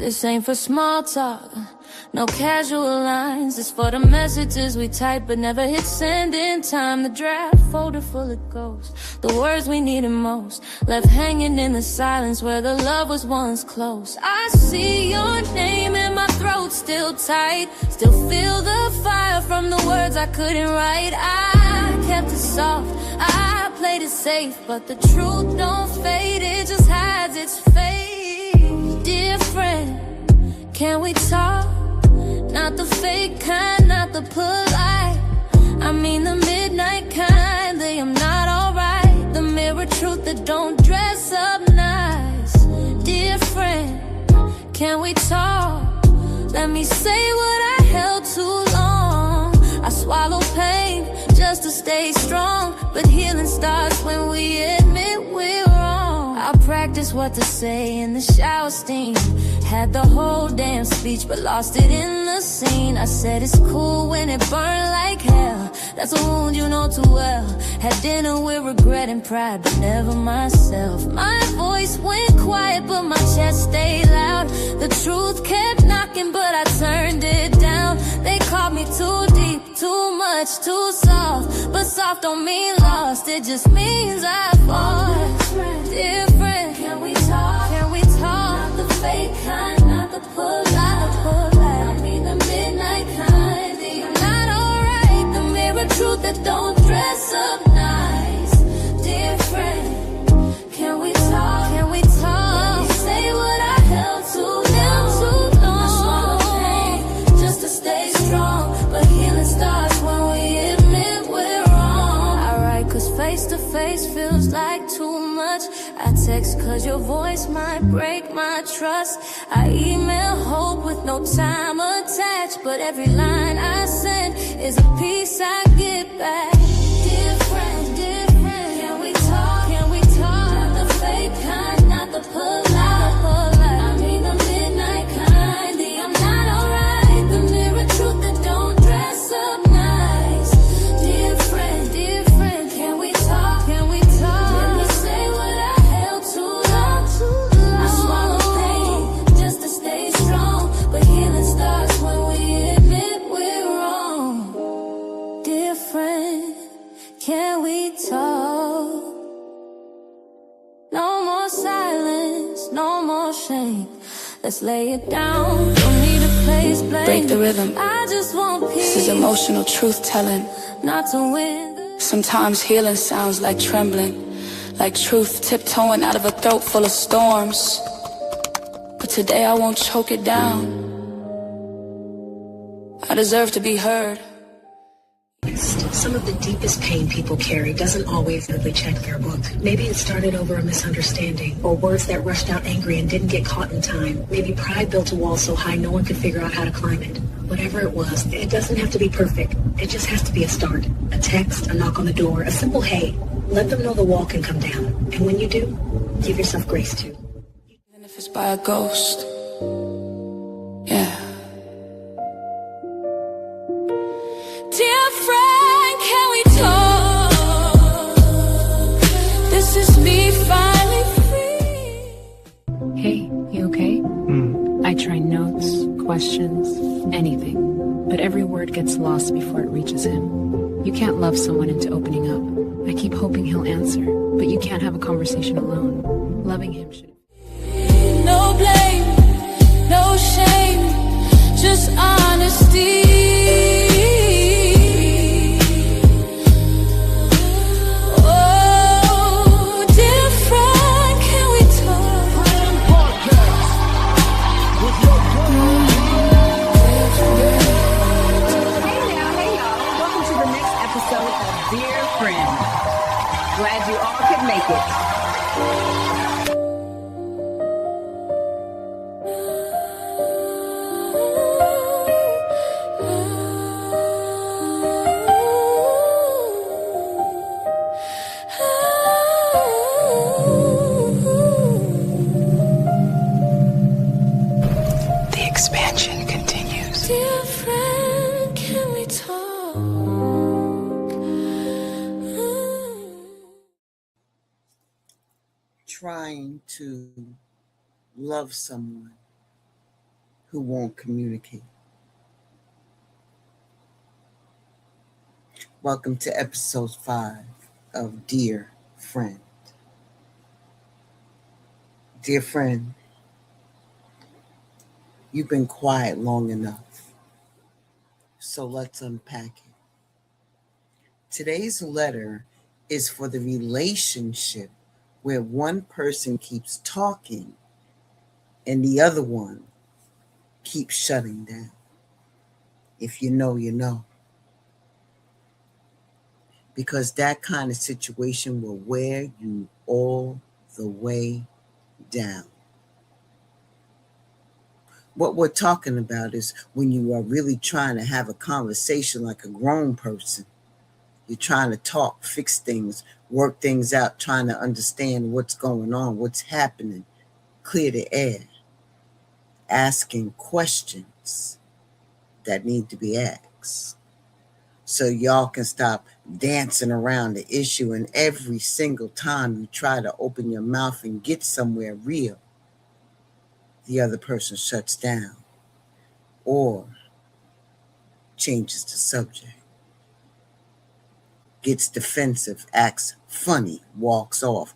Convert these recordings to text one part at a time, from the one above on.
This ain't for small talk, no casual lines. It's for the messages we type but never hit send in time. The draft folder full of ghosts, the words we needed most, left hanging in the silence where the love was once close. I see your name and my throat still tight, still feel the fire from the words I couldn't write. I kept it soft, I played it safe, but the truth don't fade, it just hides its face. Dear friend, can we talk? Not the fake kind, not the polite, I mean the midnight kind. They am not alright, the mirror truth that don't dress up nice. Dear friend, can we talk? Let me say what I held too long. I swallow pain just to stay strong, but healing starts when we admit we're wrong. I practice what to say in the shower steam, had the whole damn speech but lost it in the scene. I said it's cool when it burned like hell, that's a wound you know too well. Had dinner with regret and pride, but never myself. My voice went quiet but my chest stayed loud. The truth kept knocking but I turned it down. They called me too deep, too much, too soft, but soft don't mean lost, it just means I fought. Dear friend, can we talk? Can we talk? Not the fake kind, not the polite, I mean the midnight kind. I'm not alright, the mirror truth that don't dress up nice. Dear friend, can we talk? Can we talk? Let me say what I held too long. I swallow pain just to stay strong, but healing starts when we admit we're wrong. I write cause face to face feels like too much. I text cause your voice might break my trust. I email hope with no time attached, but every line I send is a piece I get back. Dear friend, can we talk? Can we talk? Not the fake kind, not the polite, I mean the midnight kind. I'm not alright, the mirror truth that don't dress up nice. Dear friend, can we talk? Can we talk? Let me say what I held too long. I swallow pain just to stay strong, but healing starts when we admit we're wrong. Dear friend, can we talk? No more silence, no more shame. Let's lay it down, don't need to place blame. Break the rhythm. I just want peace. This is emotional truth-telling. Not to win. Sometimes healing sounds like trembling, like truth tiptoeing out of a throat full of storms. But today I won't choke it down. I deserve to be heard. Some of the deepest pain people carry doesn't always really check their book. Maybe it started over a misunderstanding, or words that rushed out angry and didn't get caught in time. Maybe pride built a wall so high no one could figure out how to climb it. Whatever it was, it doesn't have to be perfect. It just has to be a start. A text, a knock on the door, a simple hey. Let them know the wall can come down. And when you do, give yourself grace too. Even if it's by a ghost. Yeah. Dear friend, can we talk? This is me finally free. Hey, you okay? I try notes, questions, anything, but every word gets lost before it reaches him. You can't love someone into opening up. I keep hoping he'll answer, but you can't have a conversation alone. Loving him should... No blame, no shame, just honesty. Glad you all could make it. The expansion continues. Dear friend, can we talk? Trying to love someone who won't communicate. Welcome to episode 5 of Dear Friend. Dear friend, you've been quiet long enough, so let's unpack it. Today's letter is for the relationship where one person keeps talking and the other one keeps shutting down. If you know, you know. Because that kind of situation will wear you all the way down. What we're talking about is when you are really trying to have a conversation like a grown person. You're trying to talk, fix things, work things out, trying to understand what's going on, what's happening, clear the air, asking questions that need to be asked. So y'all can stop dancing around the issue, and every single time you try to open your mouth and get somewhere real, the other person shuts down or changes the subject, gets defensive, acts funny, walks off,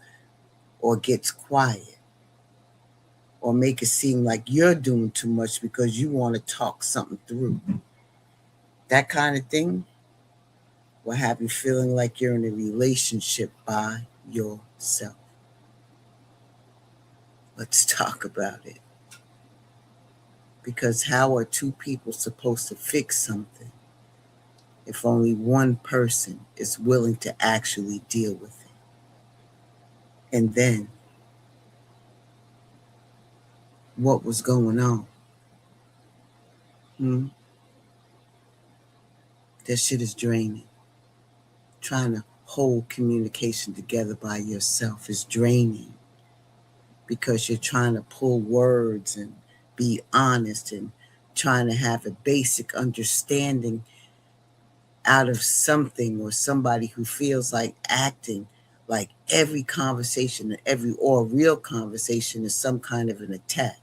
or gets quiet, or make it seem like you're doing too much because you want to talk something through. That kind of thing will have you feeling like you're in a relationship by yourself. Let's talk about it. Because how are two people supposed to fix something if only one person is willing to actually deal with it? And then, what was going on? That shit is draining. Trying to hold communication together by yourself is draining because you're trying to pull words and be honest and trying to have a basic understanding out of something or somebody who feels like acting like every conversation or real conversation is some kind of an attack.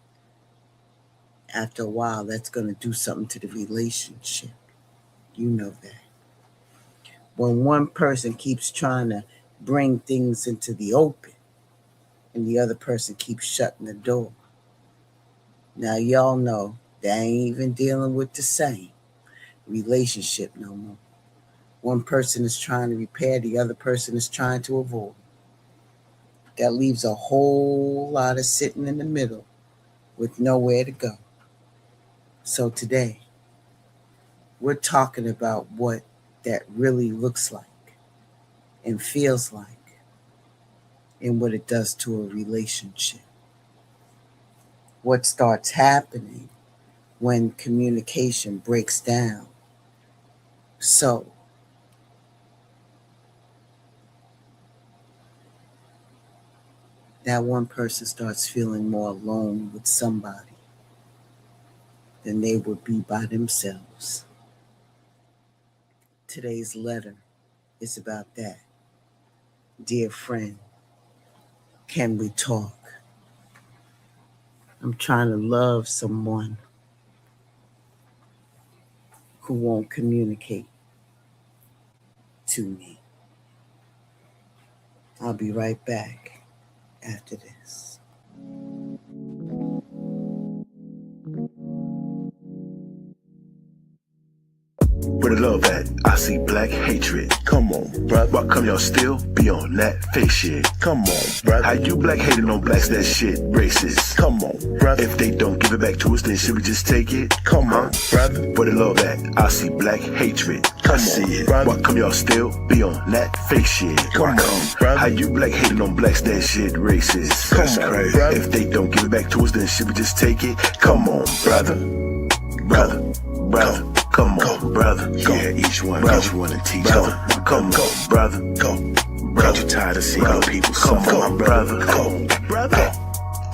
After a while, that's going to do something to the relationship. You know that. When one person keeps trying to bring things into the open and the other person keeps shutting the door. Now, y'all know they ain't even dealing with the same relationship no more. One person is trying to repair, the other person is trying to avoid. That leaves a whole lot of sitting in the middle with nowhere to go. So today, we're talking about what that really looks like and feels like and what it does to a relationship. What starts happening when communication breaks down. So, that one person starts feeling more alone with somebody than they would be by themselves. Today's letter is about that. Dear friend, can we talk? I'm trying to love someone who won't communicate to me. I'll be right back after this. Where the love at? I see black hatred. Come on, bruh. Why come y'all still be on that fake shit? Come on, bruh. How you black hating on blacks? That shit racist. Come on, bruh. If they don't give it back to us, then should we just take it? Come on, brother. Where the love at? I see black hatred. Come on, it. Why come y'all still be on that fake shit? Come on, bruh. How you black hating on blacks? That shit racist. Come on, bruh. If they don't give it back to us, then should we just take it? Come on, brother. Brother. Come on, brother. Go. Yeah, each one and teach brother. Come on, brother. Go. Brother. Ain't you tired of seeing people? Come on, brother. Go. Brother.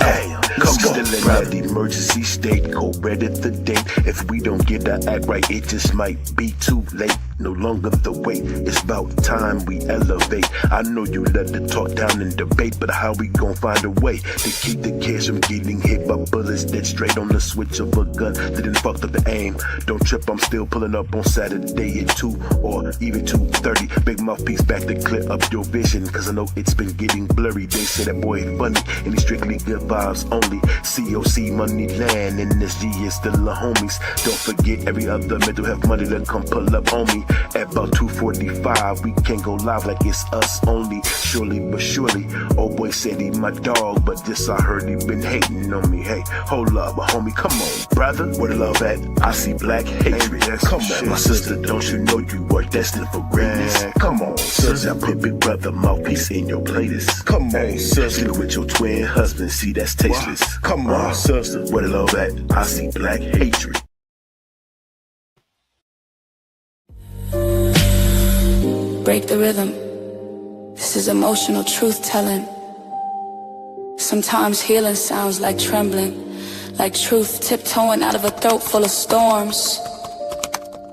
Hey, Come on, still in that emergency state. Go red at the date. If we don't get our act right, it just might be too late. No longer the wait. It's about time we elevate. I know you love to talk down and debate, but how we gon' find a way to keep the kids from getting hit by bullets dead straight on the switch of a gun that didn't fuck up the aim? Don't trip, I'm still pulling up on Saturday at 2 or even 2:30. Big mouthpiece back to clear up your vision, cause I know it's been getting blurry. They say that boy ain't funny and he's strictly good vibes only. COC money land and this G is still the homies. Don't forget every other mental health money to come pull up on me. At about 2:45, we can't go live like it's us only. Surely but surely, old boy said he my dog, but this I heard he been hating on me. Hey, hold up, homie, come on, brother. Where the love at? I see black hatred. Come on, my sister, don't you know you are destined for greatness? Come on, sister, I put big brother mouthpiece in your playlist. Come on, sister, sleep with your twin husband, see that's tasteless. Come on, sister, where the love at? I see black hatred. Break the rhythm. This is emotional truth-telling. Sometimes healing sounds like trembling, like truth tiptoeing out of a throat full of storms.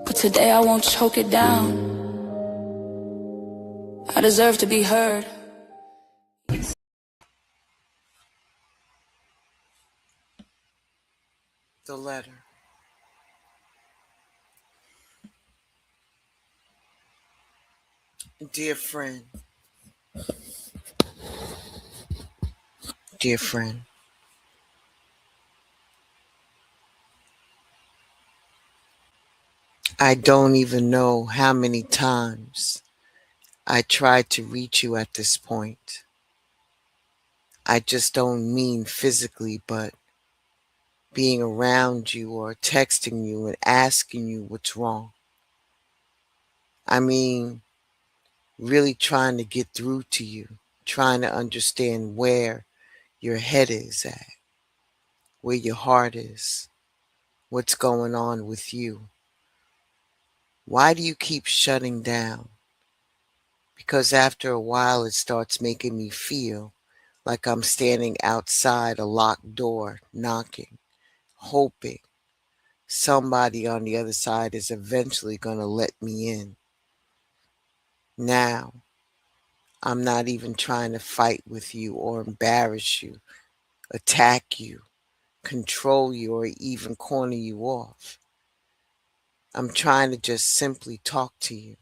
But today I won't choke it down. I deserve to be heard. The letter. Dear friend, dear friend, I don't even know how many times I tried to reach you at this point. I just don't mean physically, but being around you or texting you and asking you what's wrong. I mean, really trying to get through to you, trying to understand where your head is at, where your heart is, what's going on with you. Why do you keep shutting down? Because after a while, it starts making me feel like I'm standing outside a locked door, knocking, hoping somebody on the other side is eventually going to let me in. Now, I'm not even trying to fight with you or embarrass you, attack you, control you, or even corner you off. I'm trying to just simply talk to you.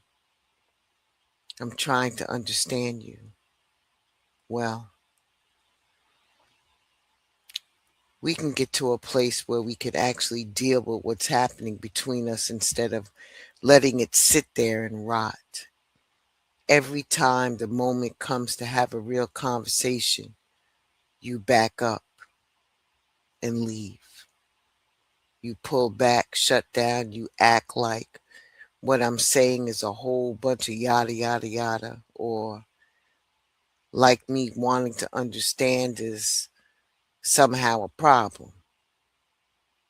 I'm trying to understand you. Well, we can get to a place where we could actually deal with what's happening between us instead of letting it sit there and rot. Every time the moment comes to have a real conversation, you back up and leave. You pull back, shut down, you act like what I'm saying is a whole bunch of yada, yada, yada, or like me wanting to understand is somehow a problem.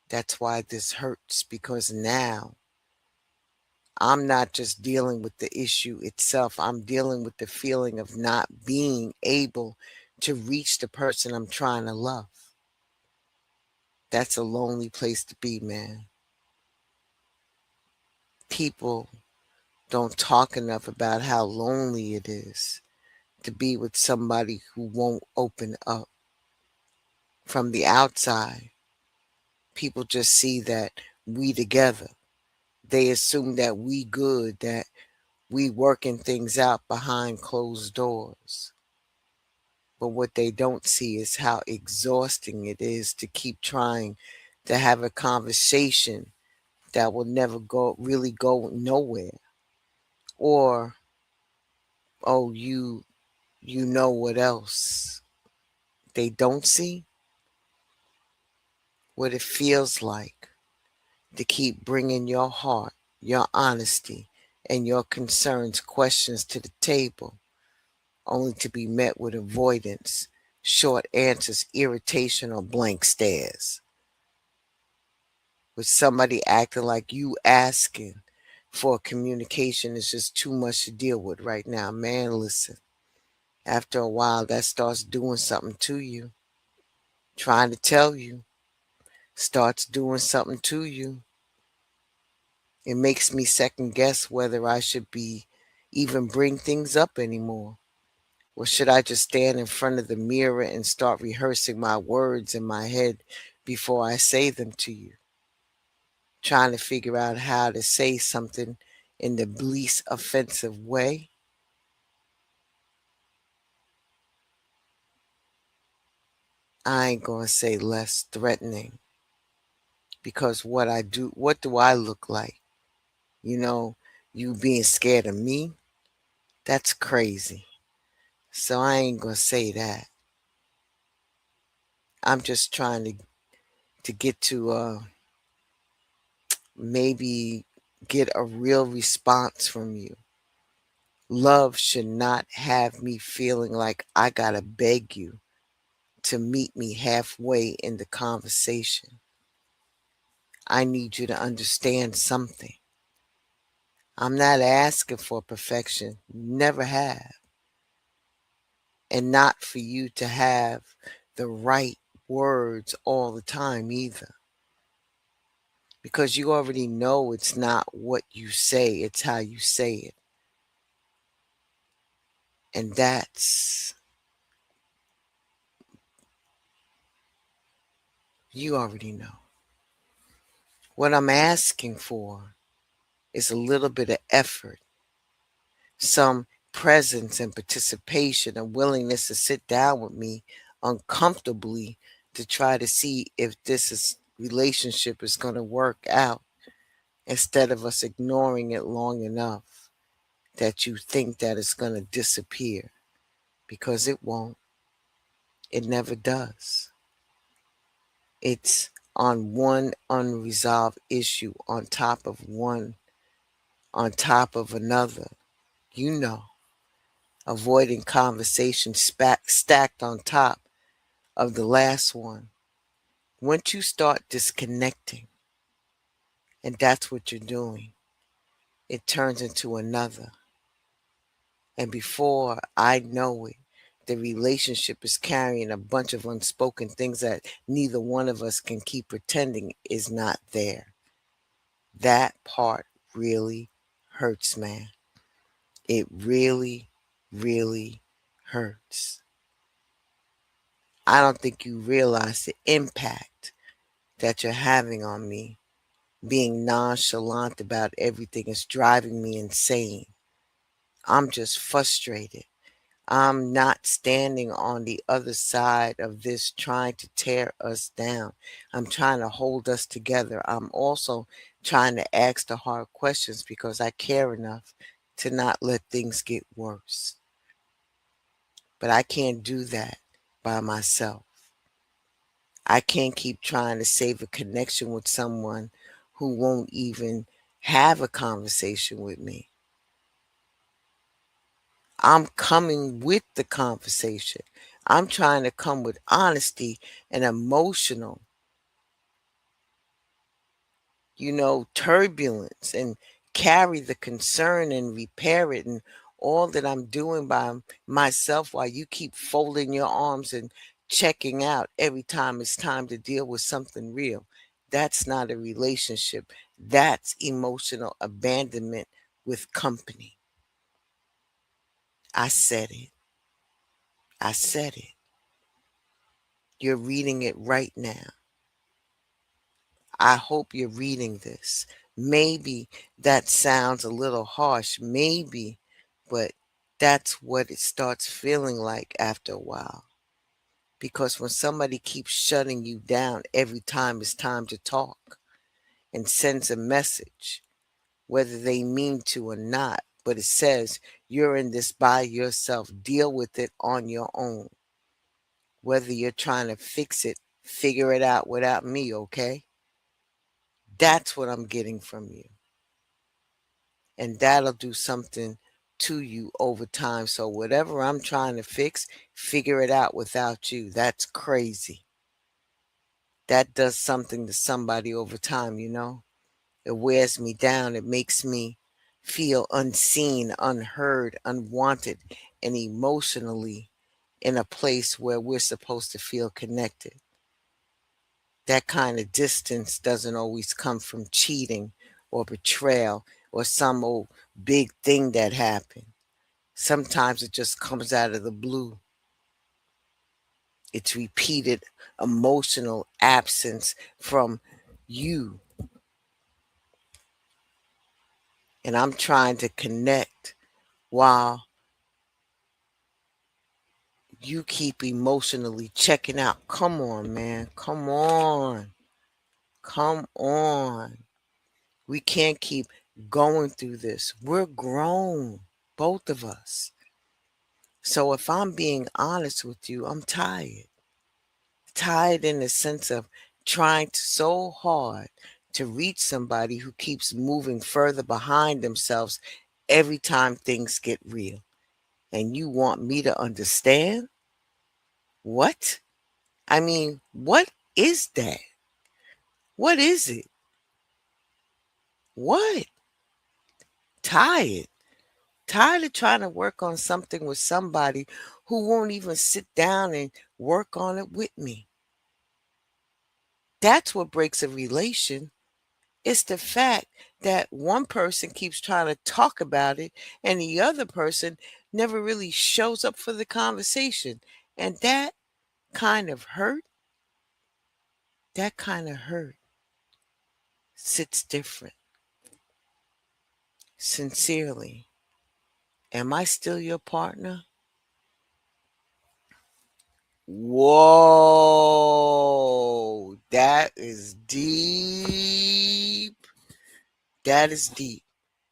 That's why this hurts, because now I'm not just dealing with the issue itself, I'm dealing with the feeling of not being able to reach the person I'm trying to love. That's a lonely place to be, man. People don't talk enough about how lonely it is to be with somebody who won't open up. From the outside, people just see that we together. They assume that we good, that we working things out behind closed doors. But what they don't see is how exhausting it is to keep trying to have a conversation that will never really go nowhere. Or, oh, you know what else they don't see? What it feels like to keep bringing your heart, your honesty, and your concerns, questions to the table, only to be met with avoidance, short answers, irritation, or blank stares. With somebody acting like you asking for communication is just too much to deal with right now. Man, listen, after a while, that starts doing something to you. trying to tell you, starts doing something to you. It makes me second guess whether I should be even bring things up anymore. Or should I just stand in front of the mirror and start rehearsing my words in my head before I say them to you? Trying to figure out how to say something in the least offensive way. I ain't gonna say less threatening, because what do I look like? You know, you being scared of me? That's crazy. So I ain't gonna say that. I'm just trying to get to maybe get a real response from you. Love should not have me feeling like I gotta beg you to meet me halfway in the conversation. I need you to understand something. I'm not asking for perfection, never have. And not for you to have the right words all the time either. Because you already know it's not what you say, it's how you say it. And you already know. What I'm asking for is a little bit of effort, some presence and participation, a willingness to sit down with me uncomfortably to try to see if relationship is going to work out, instead of us ignoring it long enough that you think that it's going to disappear, because it won't. It never does. It's on one unresolved issue on top of one, on top of another. You know, avoiding conversation stacked on top of the last one. Once you start disconnecting, and that's what you're doing, it turns into another. And before I know it, the relationship is carrying a bunch of unspoken things that neither one of us can keep pretending is not there. That part really hurts, man. It really, really hurts. I don't think you realize the impact that you're having on me. Being nonchalant about everything is driving me insane. I'm just frustrated. I'm not standing on the other side of this trying to tear us down. I'm trying to hold us together. I'm also trying to ask the hard questions because I care enough to not let things get worse. But I can't do that by myself. I can't keep trying to save a connection with someone who won't even have a conversation with me. I'm coming with the conversation. I'm trying to come with honesty and emotional, turbulence, and carry the concern and repair it, and all that I'm doing by myself while you keep folding your arms and checking out every time it's time to deal with something real. That's not a relationship. That's emotional abandonment with company. I said it. I said it. You're reading it right now. I hope you're reading this. Maybe that sounds a little harsh, maybe, but that's what it starts feeling like after a while. Because when somebody keeps shutting you down every time it's time to talk and sends a message, whether they mean to or not, but it says, you're in this by yourself, deal with it on your own. Whether you're trying to fix it, figure it out without me, okay? That's what I'm getting from you. And that'll do something to you over time. So whatever I'm trying to fix, figure it out without you. That's crazy. That does something to somebody over time, It wears me down. It makes me feel unseen, unheard, unwanted, and emotionally in a place where we're supposed to feel connected. That kind of distance doesn't always come from cheating or betrayal or some old big thing that happened. Sometimes it just comes out of the blue. It's repeated emotional absence from you. And I'm trying to connect while you keep emotionally checking out. Come on, man. Come on. Come on. We can't keep going through this. We're grown, both of us. So if I'm being honest with you, I'm tired. Tired in the sense of trying so hard to reach somebody who keeps moving further behind themselves every time things get real. And you want me to understand? What? I mean, what is that? What is it? What? Tired. Tired of trying to work on something with somebody who won't even sit down and work on it with me. That's what breaks a relation. It's the fact that one person keeps trying to talk about it and the other person never really shows up for the conversation. And kind of hurt, that kind of hurt sits different. Sincerely, am I still your partner? Whoa, that is deep. That is deep.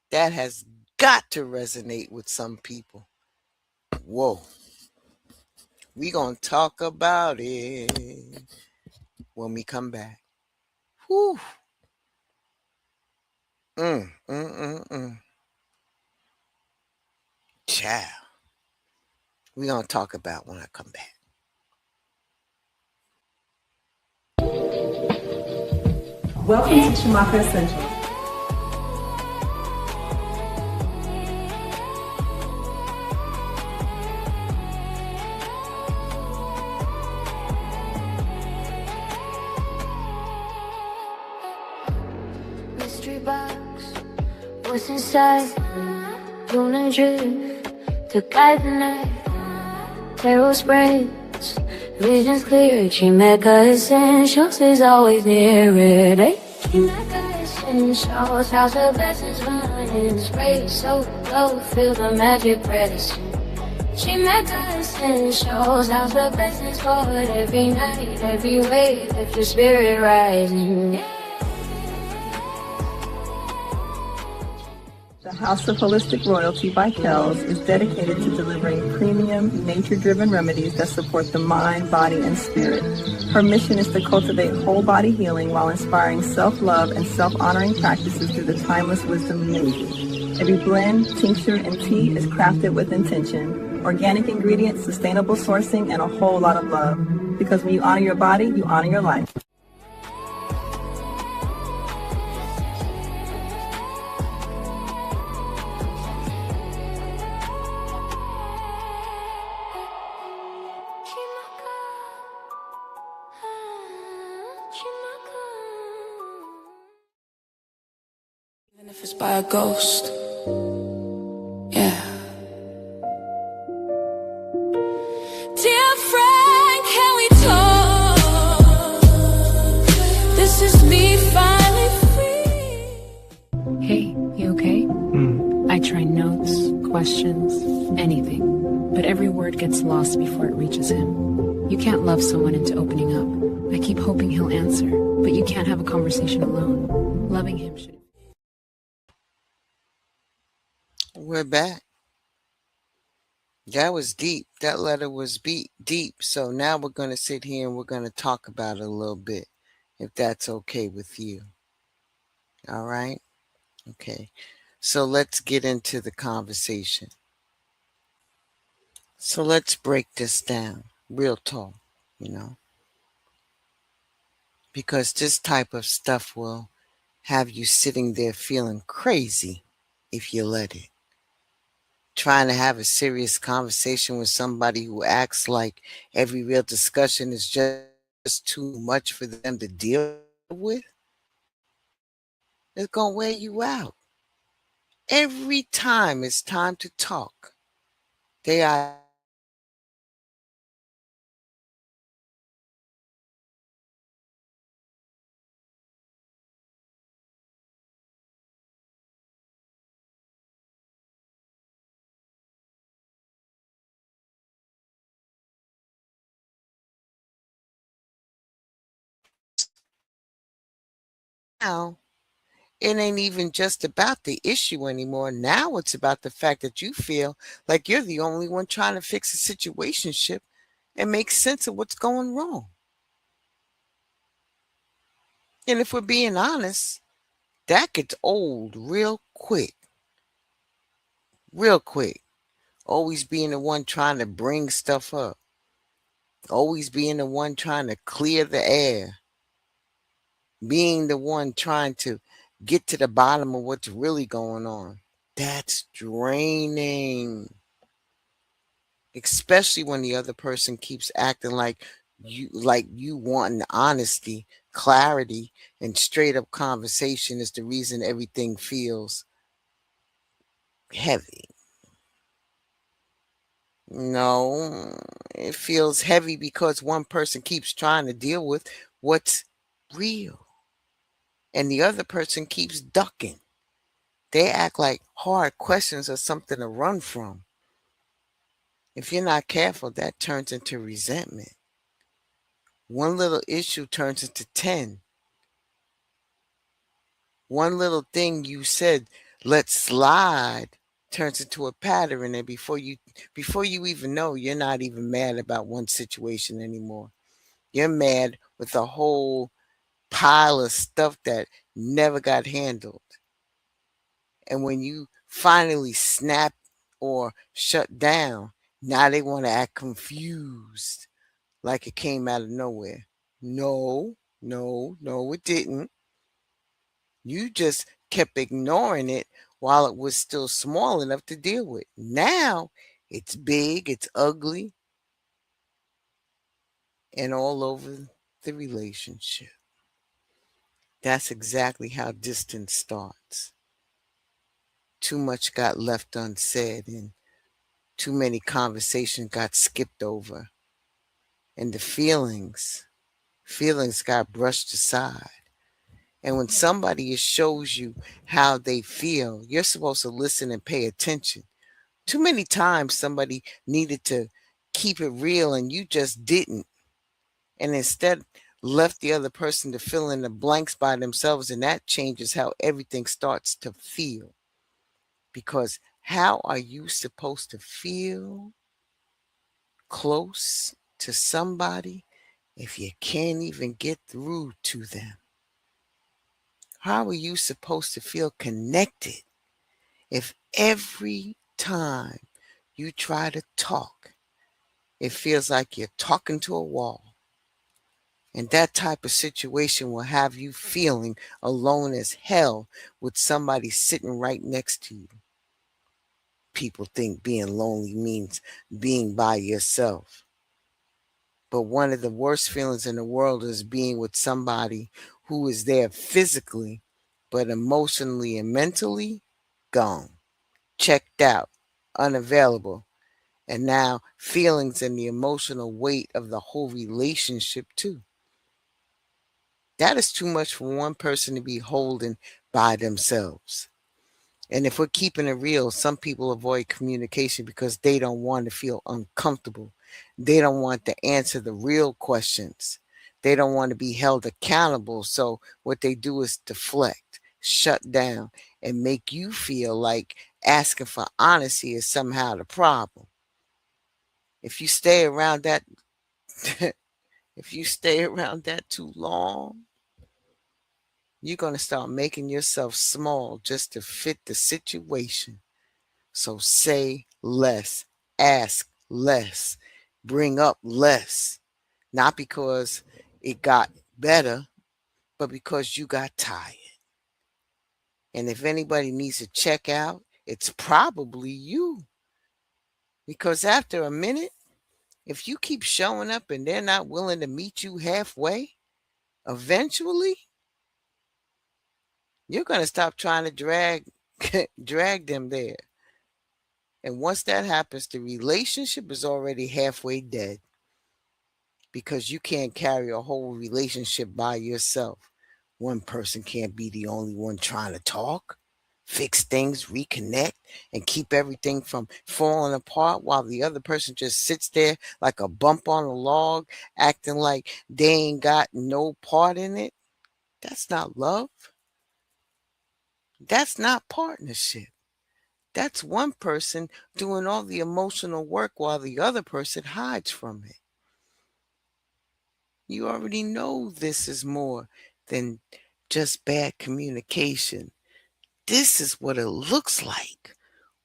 That has got to resonate with some people. Whoa. We gonna talk about it when we come back. Whew. Mm, mm, mm, mm. Child. We gonna talk about when I come back. Welcome to Chimaka Essentials. Mystery box, what's inside? Lunar drift to guide the night. Tarot spreads, visions clear. Chimeka Essentials is always near it. Chimeka Essentials, house of blessings running. Spray so low, feel the magic presence. Chimeka Essentials, house of blessings forward every night, every way. Lift your spirit rising. The House of Holistic Royalty by Kells is dedicated to delivering premium, nature-driven remedies that support the mind, body, and spirit. Her mission is to cultivate whole body healing while inspiring self-love and self-honoring practices through the timeless wisdom of nature. Every blend, tincture, and tea is crafted with intention. Organic ingredients, sustainable sourcing, and a whole lot of love. Because when you honor your body, you honor your life. Even if it's by a ghost. Yeah. Dear friend, can we talk? This is me finally free. Hey, you okay? I try notes, questions, anything. But every word gets lost before it reaches him. You can't love someone into opening up. I keep hoping he'll answer, but you can't have a conversation alone. Loving him should... We're back. That was deep. That letter was deep. So now we're going to sit here and we're going to talk about it a little bit, if that's okay with you. All right? Okay. So let's get into the conversation. So let's break this down. Real talk, because this type of stuff will have you sitting there feeling crazy if you let it. Trying to have a serious conversation with somebody who acts like every real discussion is just just too much for them to deal with, it's going to wear you out. Every time it's time to talk, they either now it ain't even just about the issue anymore. Now it's about the fact that you feel like you're the only one trying to fix a situationship and make sense of what's going wrong. And if we're being honest, that gets old real quick, real quick. Always being the one trying to bring stuff up, always being the one trying to clear the air, being the one trying to get to the bottom of what's really going on. That's draining, especially when the other person keeps acting like you wanting honesty, clarity, and straight up conversation is the reason everything feels heavy. No, it feels heavy because one person keeps trying to deal with what's real and the other person keeps ducking. They act like hard questions are something to run from. If you're not careful, that turns into resentment. One little issue turns into 10. One little thing you said, let's slide, turns into a pattern. And before you even know, you're not even mad about one situation anymore. You're mad with a whole pile of stuff that never got handled. And when you finally snap or shut down, now they want to act confused like it came out of nowhere. No, no, no, it didn't. You just kept ignoring it while it was still small enough to deal with. Now it's big, it's ugly, and all over the relationship. That's exactly how distance starts. Too much got left unsaid, and too many conversations got skipped over, and the feelings got brushed aside. And when somebody shows you how they feel, you're supposed to listen and pay attention. Too many times somebody needed to keep it real and you just didn't. And instead left the other person to fill in the blanks by themselves. And that changes how everything starts to feel. Because how are you supposed to feel close to somebody if you can't even get through to them? How are you supposed to feel connected if every time you try to talk, it feels like you're talking to a wall? And that type of situation will have you feeling alone as hell with somebody sitting right next to you. People think being lonely means being by yourself. But one of the worst feelings in the world is being with somebody who is there physically, but emotionally and mentally gone, checked out, unavailable. And now feelings and the emotional weight of the whole relationship, too. That is too much for one person to be holding by themselves. And if we're keeping it real, some people avoid communication because they don't want to feel uncomfortable. They don't want to answer the real questions. They don't want to be held accountable. So what they do is deflect, shut down, and make you feel like asking for honesty is somehow the problem. If you stay around that, if you stay around that too long, you're going to start making yourself small just to fit the situation. So say less, ask less, bring up less. Not because it got better, but because you got tired. And if anybody needs to check out, it's probably you. Because after a minute, If you keep showing up and they're not willing to meet you halfway, eventually you're going to stop trying to drag them there. And once that happens, the relationship is already halfway dead because you can't carry a whole relationship by yourself. One person can't be the only one trying to talk, fix things, reconnect, and keep everything from falling apart while the other person just sits there like a bump on a log, acting like they ain't got no part in it. That's not love. That's not partnership. That's one person doing all the emotional work while the other person hides from it. You already know this is more than just bad communication. This is what it looks like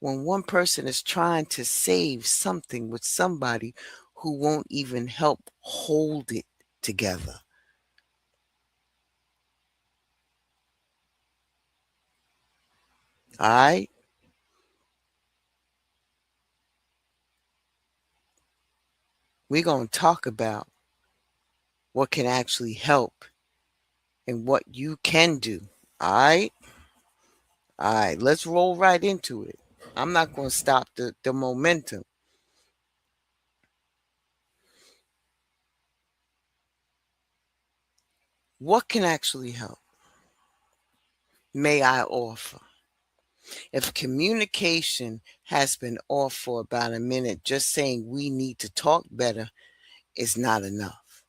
when one person is trying to save something with somebody who won't even help hold it together. All right? We're going to talk about what can actually help and what you can do. All right? All right, let's roll right into it. I'm not going to stop the momentum. What can actually help? May I offer? If communication has been off for about a minute, just saying we need to talk better is not enough.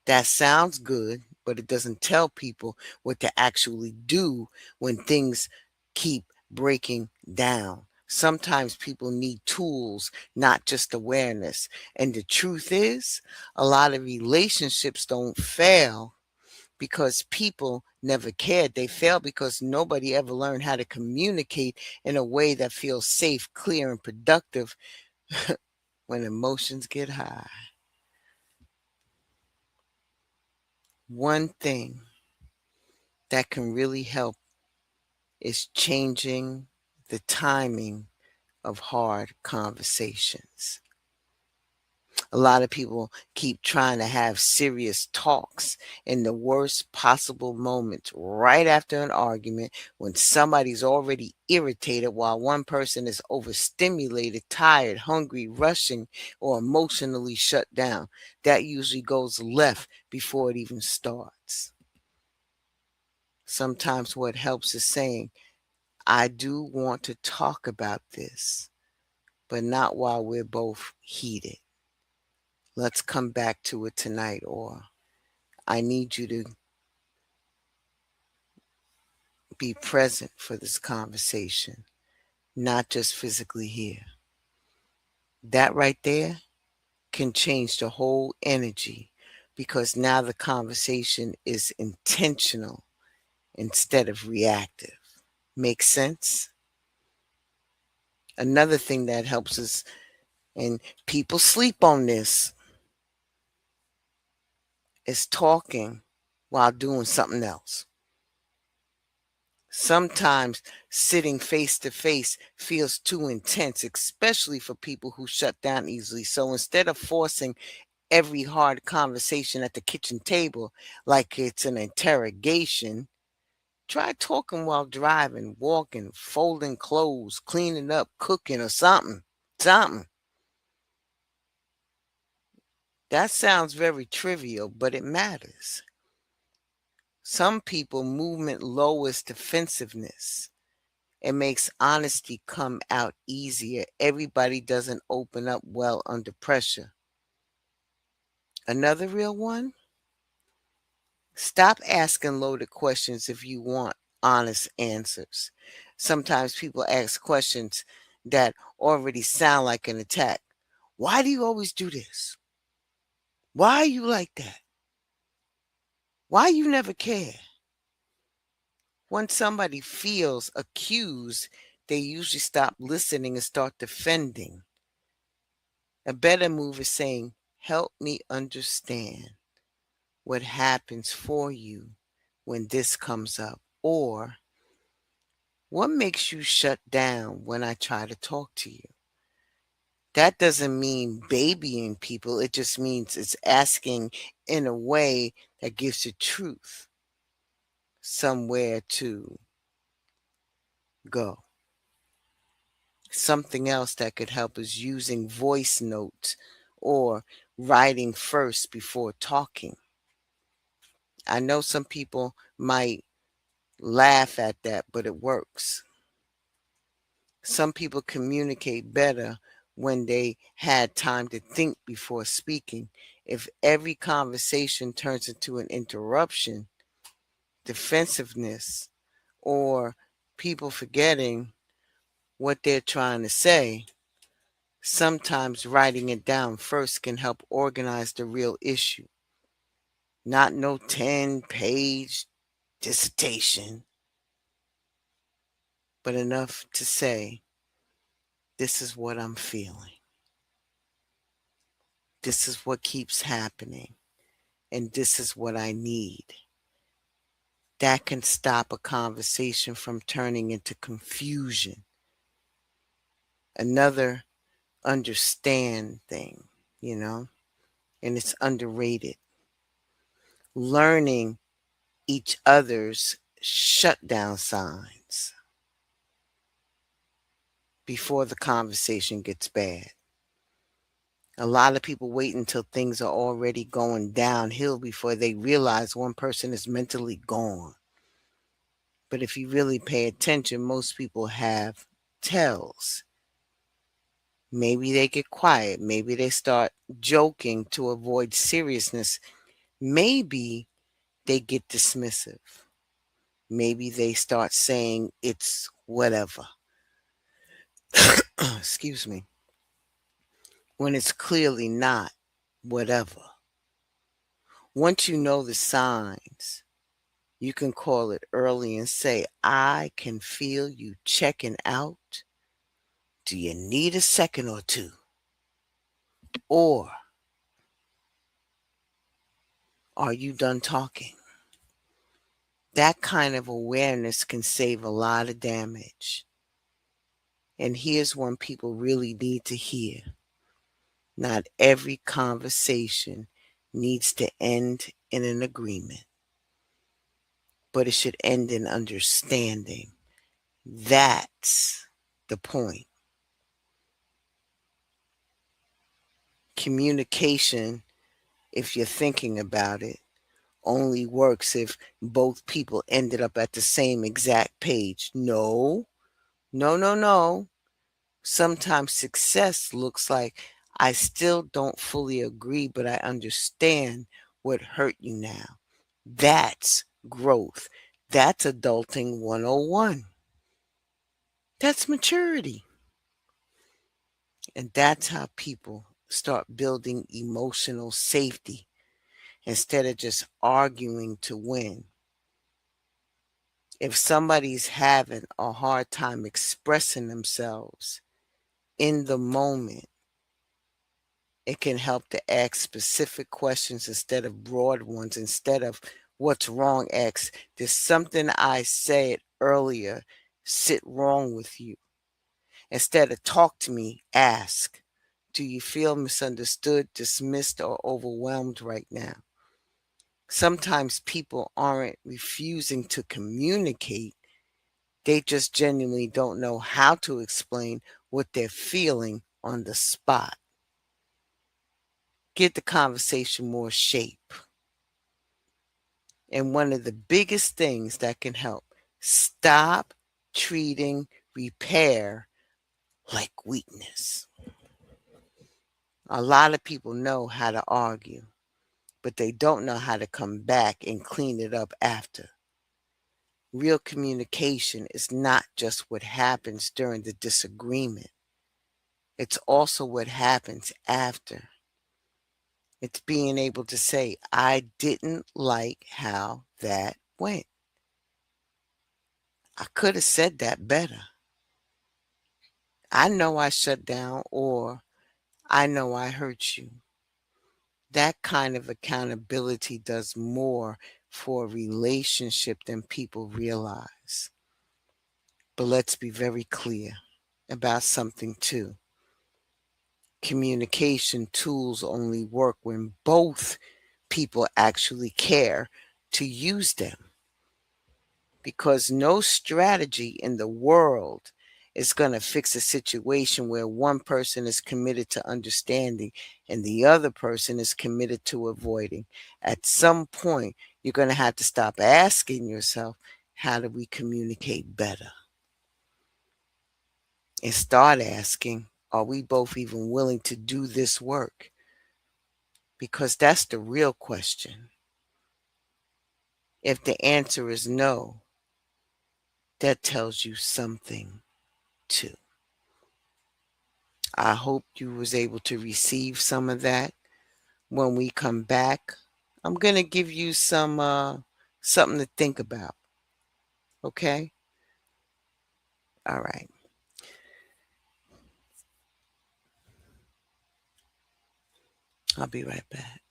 That sounds good, but it doesn't tell people what to actually do when things keep breaking down. Sometimes people need tools, not just awareness. And the truth is, a lot of relationships don't fail because people never cared. They fail because nobody ever learned how to communicate in a way that feels safe, clear, and productive when emotions get high. One thing that can really help is changing the timing of hard conversations. A lot of people keep trying to have serious talks in the worst possible moments, right after an argument, when somebody's already irritated while one person is overstimulated, tired, hungry, rushing, or emotionally shut down. That usually goes left before it even starts. Sometimes what helps is saying, I do want to talk about this, but not while we're both heated. Let's come back to it tonight, or I need you to be present for this conversation, not just physically here. That right there can change the whole energy because now the conversation is intentional instead of reactive. Makes sense? Another thing that helps us, and people sleep on this, is talking while doing something else. Sometimes sitting face to face feels too intense, especially for people who shut down easily. So instead of forcing every hard conversation at the kitchen table like it's an interrogation, try talking while driving, walking, folding clothes, cleaning up, cooking, or something. Something. That sounds very trivial, but it matters. Some people, movement lowers defensiveness. It makes honesty come out easier. Everybody doesn't open up well under pressure. Another real one, stop asking loaded questions if you want honest answers. Sometimes people ask questions that already sound like an attack. Why do you always do this? Why are you like that? Why you never care? When somebody feels accused, they usually stop listening and start defending. A better move is saying, help me understand what happens for you when this comes up. Or, what makes you shut down when I try to talk to you? That doesn't mean babying people. It just means it's asking in a way that gives the truth somewhere to go. Something else that could help is using voice notes or writing first before talking. I know some people might laugh at that, but it works. Some people communicate better when they had time to think before speaking. If every conversation turns into an interruption, defensiveness, or people forgetting what they're trying to say, sometimes writing it down first can help organize the real issue. Not no 10-page dissertation, but enough to say, this is what I'm feeling. This is what keeps happening. And this is what I need. That can stop a conversation from turning into confusion. Another understand thing, and it's underrated. Learning each other's shutdown signs before the conversation gets bad. A lot of people wait until things are already going downhill before they realize one person is mentally gone. But if you really pay attention, most people have tells. Maybe they get quiet. Maybe they start joking to avoid seriousness. Maybe they get dismissive. Maybe they start saying it's whatever. Excuse me. When it's clearly not whatever. Once you know the signs, you can call it early and say, I can feel you checking out. Do you need a second or two? Or are you done talking? That kind of awareness can save a lot of damage. And here's one people really need to hear. Not every conversation needs to end in an agreement, but it should end in understanding. That's the point. Communication, if you're thinking about it, only works if both people ended up at the same exact page. No, no, no, no. Sometimes success looks like I still don't fully agree, but I understand what hurt you now. That's growth. That's adulting 101. That's maturity. And that's how people start building emotional safety instead of just arguing to win. If somebody's having a hard time expressing themselves in the moment, it can help to ask specific questions instead of broad ones. Instead of what's wrong, ask, there's something I said earlier sit wrong with you. Instead of talk to me, ask, do you feel misunderstood, dismissed, or overwhelmed right now? Sometimes people aren't refusing to communicate. They just genuinely don't know how to explain what they're feeling on the spot. Give the conversation more shape. And one of the biggest things that can help, stop treating repair like weakness. A lot of people know how to argue, but they don't know how to come back and clean it up after. Real communication is not just what happens during the disagreement. It's also what happens after. It's being able to say, I didn't like how that went. I could have said that better. I know I shut down, or I know I hurt you. That kind of accountability does more for a relationship than people realize. But let's be very clear about something too. communication tools only work when both people actually care to use them. Because no strategy in the world is going to fix a situation where one person is committed to understanding and the other person is committed to avoiding. At some point, you're going to have to stop asking yourself, how do we communicate better? And start asking, are we both even willing to do this work? Because that's the real question. If the answer is no, that tells you something too. I hope you was able to receive some of that. When we come back, I'm going to give you some something to think about. Okay? All right. I'll be right back.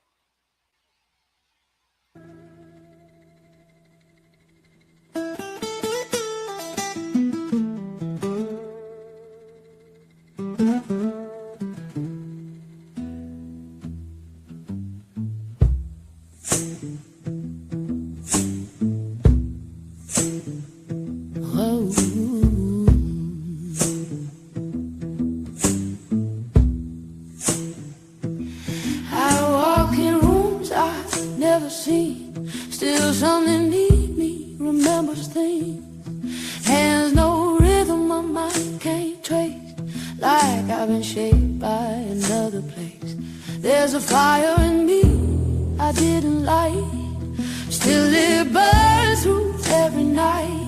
I walk in rooms I've never seen. Still something need me, remembers things. Hands no rhythm, my mind can't trace. Like I've been shaped by another place. There's a fire in me I didn't light. Still it burns through every night.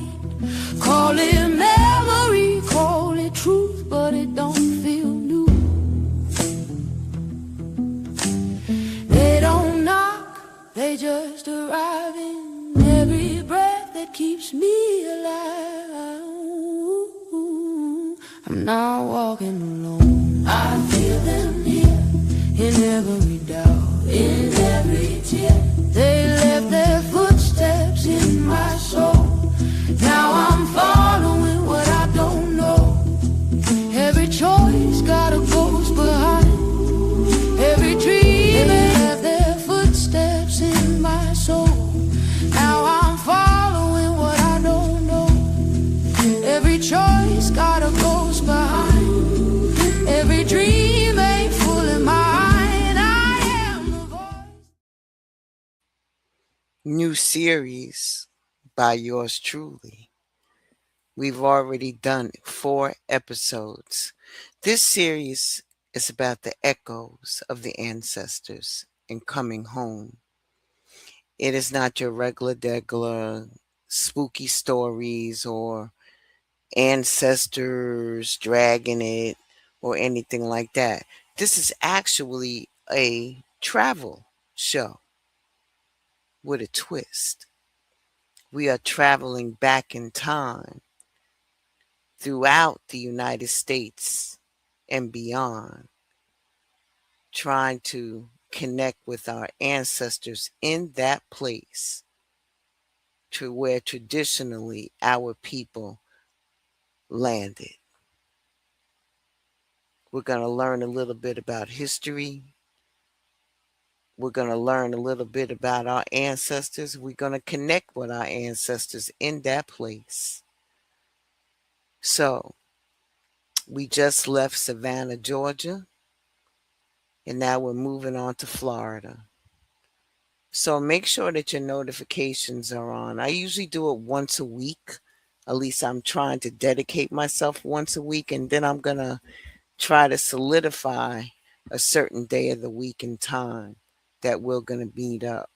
Call it memory, call it truth, but it don't feel new. They don't knock, they just arrive in every breath that keeps me alive. I'm not walking alone, I feel them here, in every doubt, in every tear. They left their footsteps in my soul. Now I'm following what I don't know. Every choice got a ghost behind. Every dream they left their footsteps in my soul. Now I'm following what I don't know. Every choice got a ghost behind. Every dream ain't fully mine. I am the voice. New series by yours truly. We've already done 4 episodes. This series is about the echoes of the ancestors and coming home. It is not your regular spooky stories or ancestors dragging it or anything like that. This is actually a travel show with a twist. We are traveling back in time throughout the United States and beyond, trying to connect with our ancestors in that place to where traditionally our people landed. We're going to learn a little bit about history. We're going to learn a little bit about our ancestors. We're going to connect with our ancestors in that place. So, we just left Savannah, Georgia, and now we're moving on to Florida. So make sure that your notifications are on. I usually do it once a week. At least I'm trying to dedicate myself once a week, and then I'm going to try to solidify a certain day of the week and time that we're going to meet up.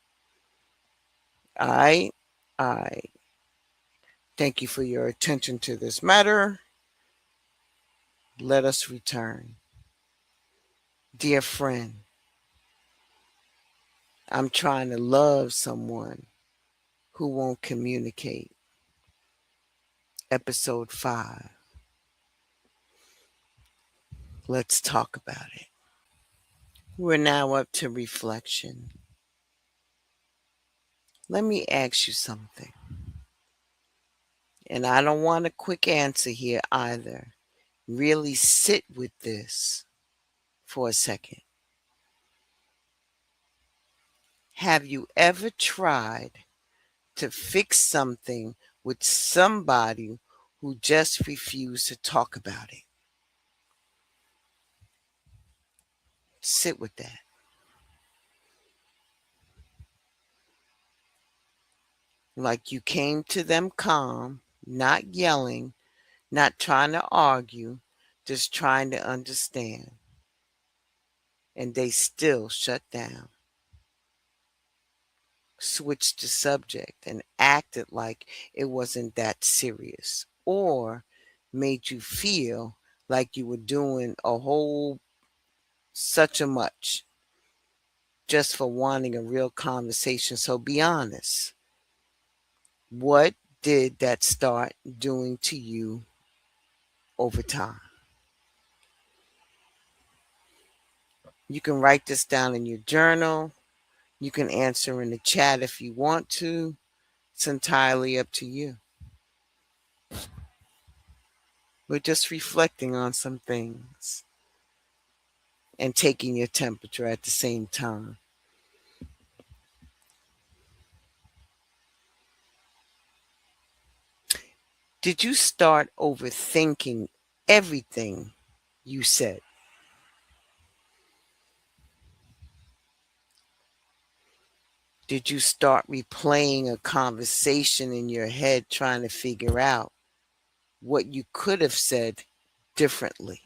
I thank you for your attention to this matter. Let us return. Dear friend, I'm trying to love someone who won't communicate. Episode 5. Let's talk about it. We're now up to reflection. Let me ask you something. And I don't want a quick answer here either. Really sit with this for a second. Have you ever tried to fix something with somebody who just refused to talk about it? Sit with that. Like you came to them calm, not yelling, not trying to argue, just trying to understand. And they still shut down, switched the subject, and acted like it wasn't that serious, or made you feel like you were doing a whole such a much just for wanting a real conversation. So be honest. What did that start doing to you over time? You can write this down in your journal. You can answer in the chat if you want to. It's entirely up to you. We're just reflecting on some things and taking your temperature at the same time. Did you start overthinking everything you said? Did you start replaying a conversation in your head trying to figure out what you could have said differently?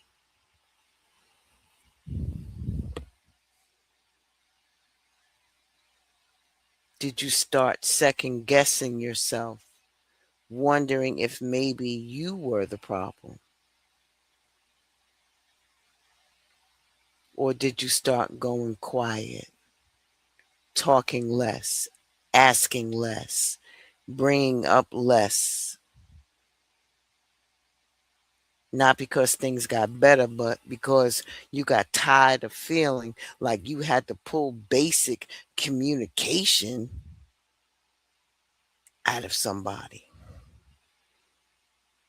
Did you start second guessing yourself, wondering if maybe you were the problem? Or did you start going quiet, talking less, asking less, bringing up less? Not because things got better, but because you got tired of feeling like you had to pull basic communication out of somebody.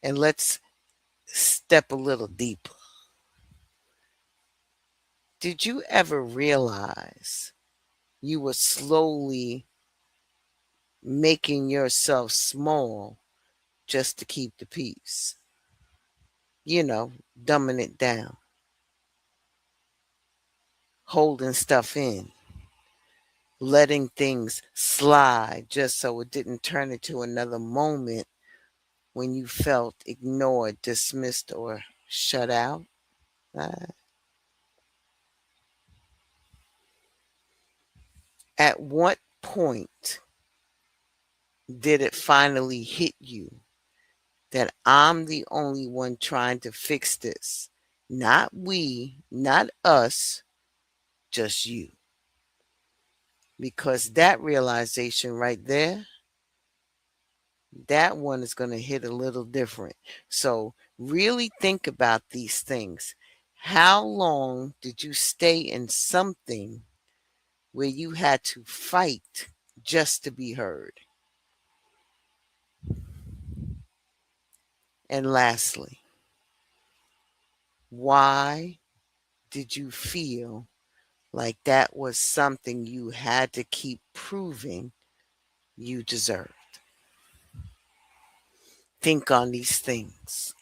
And let's step a little deeper. Did you ever realize you were slowly making yourself small just to keep the peace? You know, dumbing it down, holding stuff in, letting things slide just so it didn't turn into another moment when you felt ignored, dismissed, or shut out. At what point did it finally hit you that I'm the only one trying to fix this? Not we, not us, just you. Because that realization right there, that one is going to hit a little different. So really think about these things. How long did you stay in something where you had to fight just to be heard? And lastly, why did you feel like that was something you had to keep proving you deserved? Think on these things.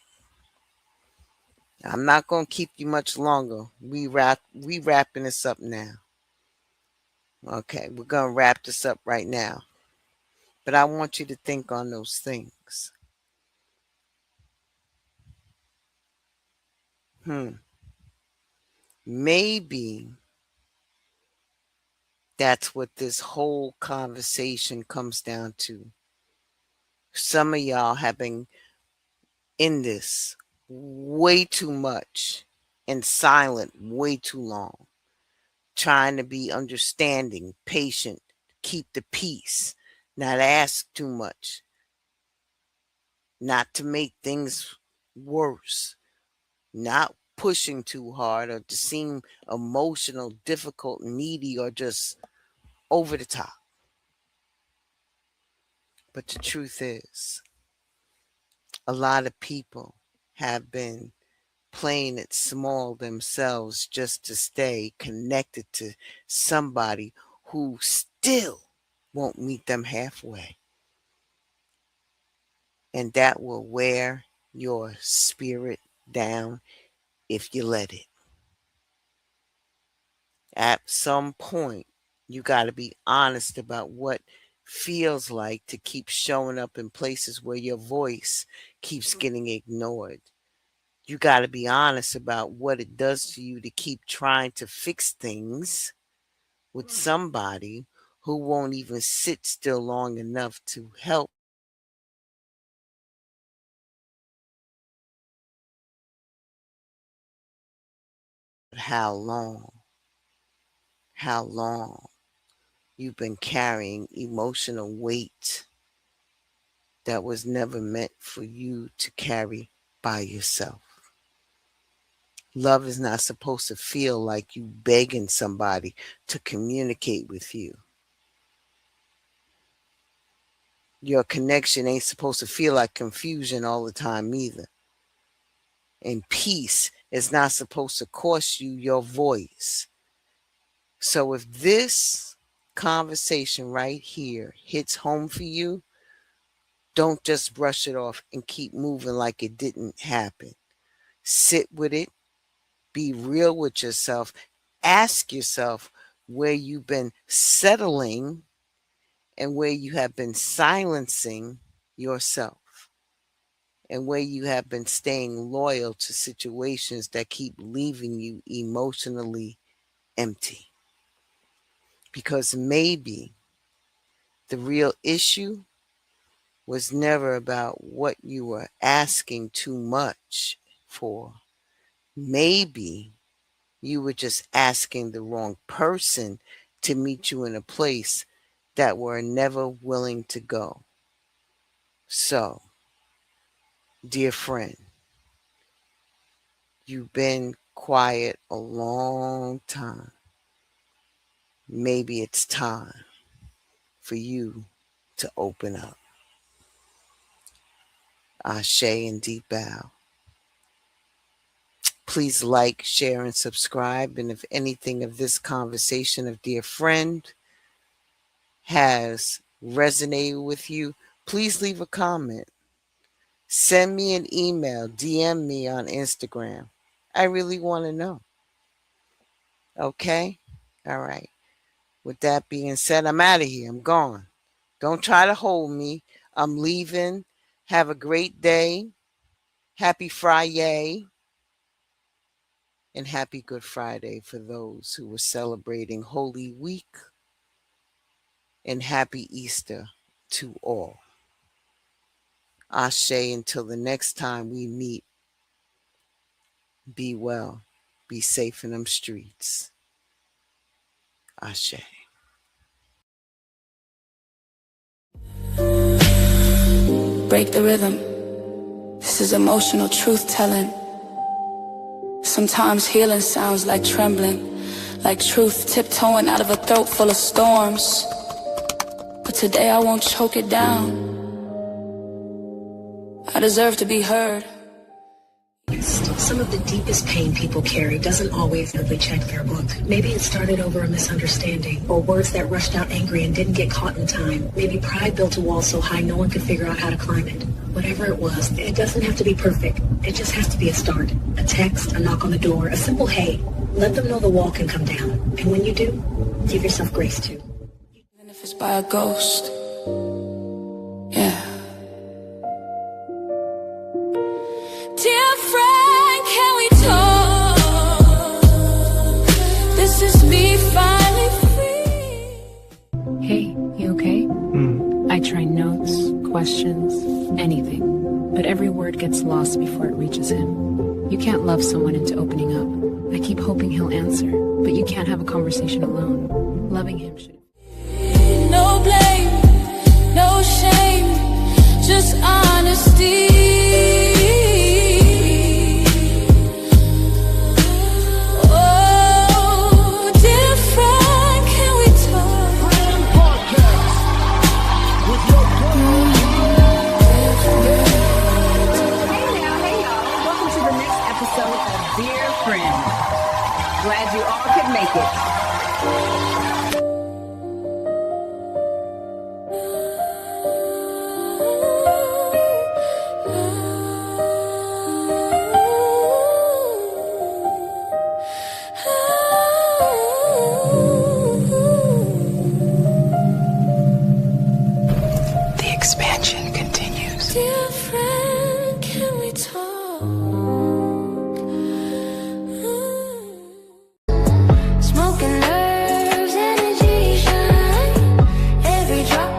I'm not going to keep you much longer. We wrapping this up now. Okay, we're going to wrap this up right now. But I want you to think on those things. Maybe that's what this whole conversation comes down to. Some of y'all have been in this way too much and silent way too long, trying to be understanding, patient, keep the peace, not ask too much, not to make things worse, not pushing too hard or to seem emotional, difficult, needy, or just over the top. But the truth is, a lot of people have been playing it small themselves just to stay connected to somebody who still won't meet them halfway. And that will wear your spirit down if you let it. At some point, you got to be honest about what feels like to keep showing up in places where your voice keeps getting ignored. You got to be honest about what it does to you to keep trying to fix things with somebody who won't even sit still long enough to help. How long you've been carrying emotional weight that was never meant for you to carry by yourself. Love is not supposed to feel like you begging somebody to communicate with you. Your connection ain't supposed to feel like confusion all the time either. And peace is not supposed to cost you your voice. So if this conversation right here hits home for you, don't just brush it off and keep moving like it didn't happen. Sit with it. Be real with yourself. Ask yourself where you've been settling and where you have been silencing yourself, and where you have been staying loyal to situations that keep leaving you emotionally empty. Because maybe the real issue was never about what you were asking too much for. Maybe you were just asking the wrong person to meet you in a place that were never willing to go. So, dear friend, you've been quiet a long time. Maybe it's time for you to open up. Ashe and deep bow. Please like, share, and subscribe. And if anything of this conversation of dear friend has resonated with you, please leave a comment. Send me an email, DM me on Instagram. I really want to know. Okay? All right. With that being said, I'm out of here. I'm gone. Don't try to hold me. I'm leaving. Have a great day. Happy Friday. And happy Good Friday for those who were celebrating Holy Week. And happy Easter to all. Ashe, until the next time we meet. Be well. Be safe in them streets. Ashe. Break the rhythm. This is emotional truth-telling. Sometimes healing sounds like trembling, like truth tiptoeing out of a throat full of storms. But today I won't choke it down. I deserve to be heard. Some of the deepest pain people carry doesn't always really check their book. Maybe it started over a misunderstanding, or words that rushed out angry and didn't get caught in time. Maybe pride built a wall so high no one could figure out how to climb it. Whatever it was, it doesn't have to be perfect. It just has to be a start. A text, a knock on the door, a simple hey. Let them know the wall can come down. And when you do, give yourself grace too. Even if it's by a ghost. Yeah. Dear friend, can we talk? This is me finally free. Hey, you okay? I try notes, questions, anything. But every word gets lost before it reaches him. You can't love someone into opening up. I keep hoping he'll answer, but you can't have a conversation alone. Loving him should... No blame, no shame, just honesty. Hey y'all, welcome to the next episode make it. Expansion continues. Dear friend, can we talk? Smoking nerves, energy shine. Every drop,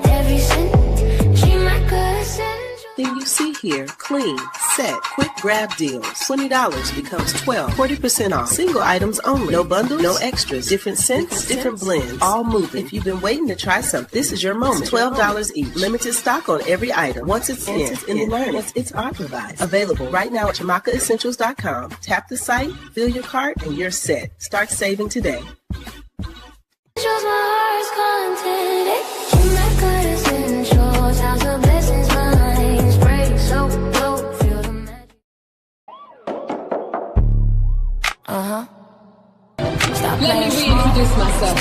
every scent. She my cousin. Then you see here, clean, set, quick grab deals. $20 becomes $12, 40% off. Single items only. No bundles, no extras. Different scents, different blends. All moving. If you've been waiting to try something, this is your moment. $12 each. Limited stock on every item. Once it's in the learning. Once it's authorized. Available right now at ChamakaEssentials.com. Tap the site, fill your cart, and you're set. Start saving today. Shows my heart's content. She my cousin. Shows how the blessings mine. Spray so low, feel the magic. Stop Let me playing reintroduce myself.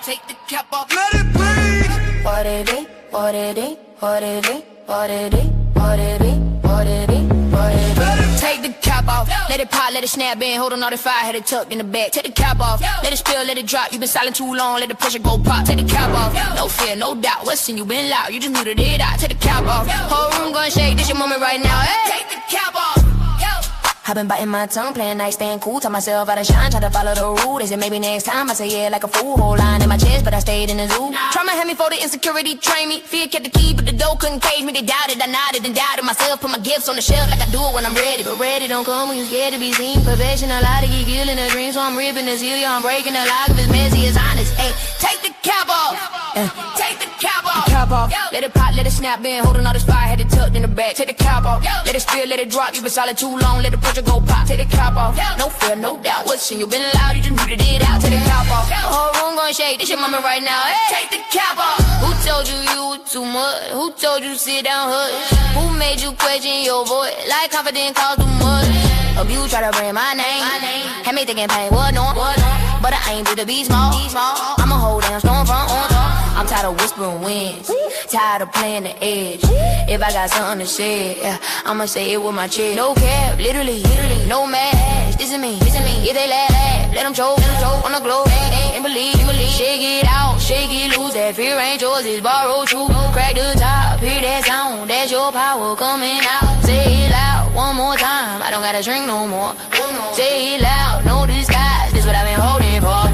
Take the cap off, let it bleed. What it is, what it is, what it is, what it is, what it is, what it is, what it is. Take the cap off, let it pop, let it snap in. Holding all the fire, had it tucked in the back. Take the cap off, let it spill, let it drop. You been silent too long, let the pressure go pop. Take the cap off, no fear, no doubt. What's in you been loud, you just muted it out. Take the cap off, whole room gonna shake. This your moment right now. Hey, take the cap off. I've been biting my tongue, playing nice, staying cool. Tell myself out of shine, try to follow the rule. They said maybe next time I say yeah like a fool. Whole line in my chest, but I stayed in the zoo. Trauma had me for the insecurity, train me. Fear kept the key, but the door couldn't cage me. They doubted, I nodded and doubted myself. Put my gifts on the shelf like I do it when I'm ready. But ready don't come when you scared to be seen. Perfection, a lot to keep killing the dream. So I'm ripping the seal, I'm breaking the lock of as messy as honest. Hey, take the cap off. Take the cap off. Cap off. Let it pop, let it snap in. Holding all this fire, had it tucked in the back. Take the cap off. Let it spill, let it drop. You been solid too long, let the pressure go pop. Take the cap off. No fear, no doubt. What's in you been loud, you just muted it out. Take the cap off. The whole room gonna shake. This your moment right now. Hey, take the cap off. Who told you you were too much? Who told you sit down, hush? Who made you question your voice? Like confidence cost too much. Abuse try to bring my name. Had me thinking pain, what no? But I ain't do the be small. I'ma hold down, strong front on top. I'm tired of whispering winds, tired of playing the edge. If I got something to say, yeah, I'ma say it with my chest. No cap, literally, no mask. This is me. If they laugh, let them choke on the globe. And believe, shake it out, shake it loose. That fear ain't yours, it's borrowed truth. Crack the top, hear that sound, that's your power coming out. Say it loud, one more time. I don't gotta drink no more. Say it loud, no disguise. This what I've been holding for.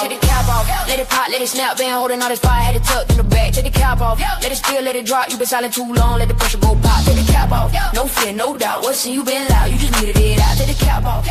Take the cap off, let it pop, let it snap. Been holding all this fire, had it tucked in the back. Take the cap off, let it spill, let it drop. You been silent too long, let the pressure go pop. Take the cap off, no fear, no doubt. What's in you been loud, you just needed it out. Take the cap off.